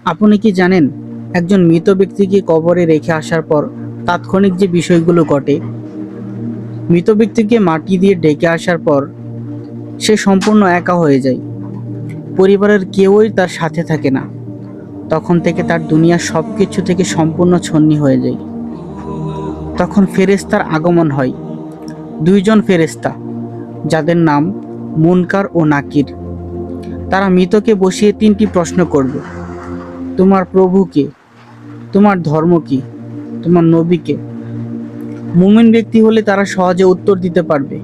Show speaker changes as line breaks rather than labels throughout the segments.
আপনি কি জানেন, একজন মৃত ব্যক্তিকে কবরে রেখে আসার পর তাৎক্ষণিক যে বিষয়গুলো ঘটে? মৃত ব্যক্তিকে মাটি দিয়ে ডেকে আসার পর সে সম্পূর্ণ একা হয়ে যায়। পরিবারের কেউই তার সাথে থাকে না। তখন থেকে তার দুনিয়ার সব কিছু থেকে সম্পূর্ণ ছন্নি হয়ে যায়। তখন ফেরেশতার আগমন হয়, দুইজন ফেরেশতা, যাদের নাম মুনকার ও নাকির। তারা মৃতকে বসিয়ে তিনটি প্রশ্ন করবে: তোমার প্রভু কে? তোমার ধর্ম কি? তোমার নবী কে? মুমিন ব্যক্তি হলে তারা সহজে উত্তর দিতে পারবে।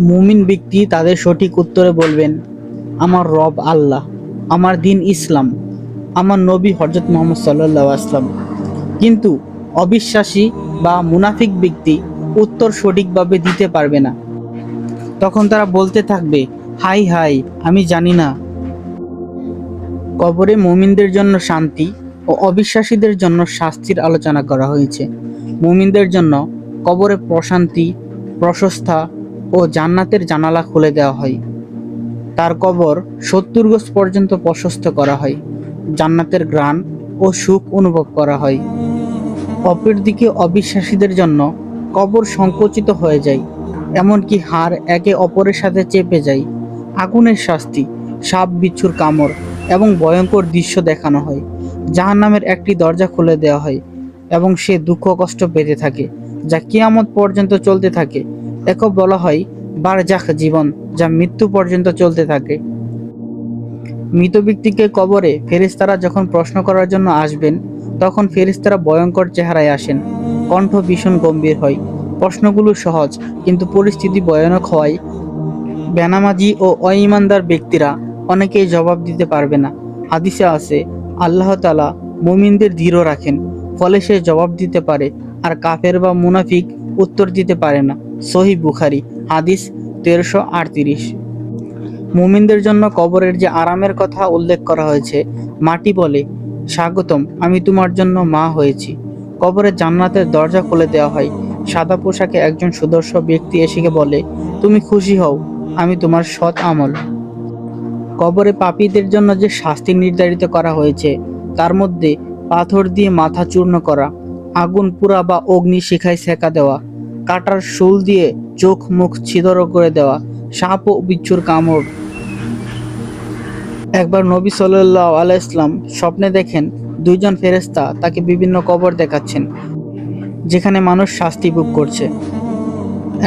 মুমিন ব্যক্তি তাদের সঠিক উত্তরে বলবেন, আমার রব আল্লাহ, আমার দিন ইসলাম, আমার নবী হযরত মুহাম্মদ সাল্লাল্লাহু আলাইহি ওয়াসাল্লাম। কিন্তু অবিশ্বাসী বা মুনাফিক ব্যক্তি উত্তর সঠিকভাবে দিতে পারবে না। তখন তারা বলতে থাকবে, হাই হাই, আমি জানি না। কবরে মুমিনদের জন্য শান্তি ও অবিশ্বাসীদের জন্য শাস্তির আলোচনা করা হয়েছে। মুমিনদের জন্য কবরে প্রশান্তি, প্রশস্তা ও জান্নাতের জানালা খুলে দেওয়া হয়। তার কবর 70 গজ পর্যন্ত প্রশস্ত করা হয়। জান্নাতের ঘ্রাণ ও সুখ অনুভব করা হয়। অপরদিকে অবিশ্বাসীদের জন্য কবর সংকুচিত হয়ে যায়, এমনকি হাড় একে অপরের সাথে চেপে যায়। আগুনের শাস্তি, সাপ বিচ্ছুর কামড় এবং ভয়ঙ্কর দৃশ্য দেখানো হয়। জাহান্নামের একটি দরজা খুলে দেওয়া হয় এবং সে দুঃখ কষ্ট পেতে থাকে, যা কিয়ামত পর্যন্ত চলতে থাকে। একে বলা হয় বারজাখ জীবন, যা মৃত্যু পর্যন্ত চলতে থাকে। মৃত ব্যক্তিকে কবরে ফেরেশতারা যখন প্রশ্ন করার জন্য আসবেন, তখন ফেরেশতারা ভয়ঙ্কর চেহারায় আসেন। কণ্ঠ ভীষণ গম্ভীর হয়। প্রশ্নগুলো সহজ, কিন্তু পরিস্থিতি ভয়ানক হওয়ায় বেনামাজি ও অঈমানদার ব্যক্তিরা অনেকেই জবাব দিতে পারবে না। হাদিসে আছে, আল্লাহ তাআলা মুমিনদের দৃঢ় রাখেন, ফলে সে জবাব দিতে পারে, আর কাফের বা মুনাফিক উত্তর দিতে পারে না। সহিহ বুখারী, হাদিস 1338। মুমিনদের জন্য কবরের যে আরামের কথা উল্লেখ করা হয়েছে, মাটি বলে, স্বাগতম, আমি তোমার জন্য মা হয়েছি। কবরে জান্নাতের দরজা খুলে দেওয়া হয়। সাদা পোশাকে একজন সুদর্শন ব্যক্তি এসে বলে, তুমি খুশি হও, আমি তোমার সৎ আমল। কবরে পাপীদের জন্য যে শাস্তি নির্ধারিত করা হয়েছে, তার মধ্যে পাথর দিয়ে মাথা চূর্ণ করা, আগুন পুরা বা অগ্নি শিখায় সেকা দেওয়া, কাঁটার শুল দিয়ে চোখ মুখ ছিদ্র করে দেওয়া, সাপ ও বিচ্ছুর কামড়। একবার নবী সাল্লাল্লাহু আলাইহি ওয়াসাল্লাম স্বপ্নে দেখেন দুইজন ফেরেশতা তাকে বিভিন্ন কবর দেখাচ্ছেন, যেখানে মানুষ শাস্তি ভোগ করছে।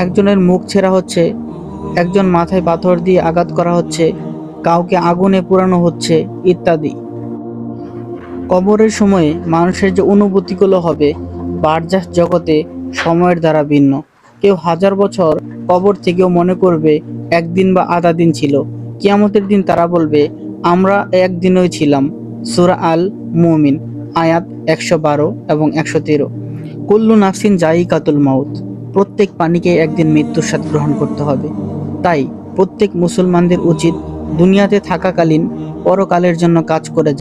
একজনের মুখ ছেঁড়া হচ্ছে, একজন মাথায় পাথর দিয়ে আঘাত করা হচ্ছে, কাউকে আগুনে পোড়ানো হচ্ছে, ইত্যাদি। কবরের সময়ে মানুষের যে অনুভূতিগুলো হবে, বারজাখ জগতে সময়ের দ্বারা ভিন্ন। কেউ 1000 বছর কবর থেকেও মনে করবে একদিন বা আধা দিন ছিল। কিয়ামতের দিন তারা বলবে, আমরা একদিনই ছিলাম। সূরা আল মুমিন, আয়াত 112 এবং 113। কুল্লু নাফসিন যায়িকাতুল মাউত, প্রত্যেক প্রাণীকে একদিন মৃত্যুর স্বাদ গ্রহণ করতে হবে। তাই প্রত্যেক মুসলমানদের উচিত দুনিয়াতে থাকাকালীন পরকালের জন্য কাজ করে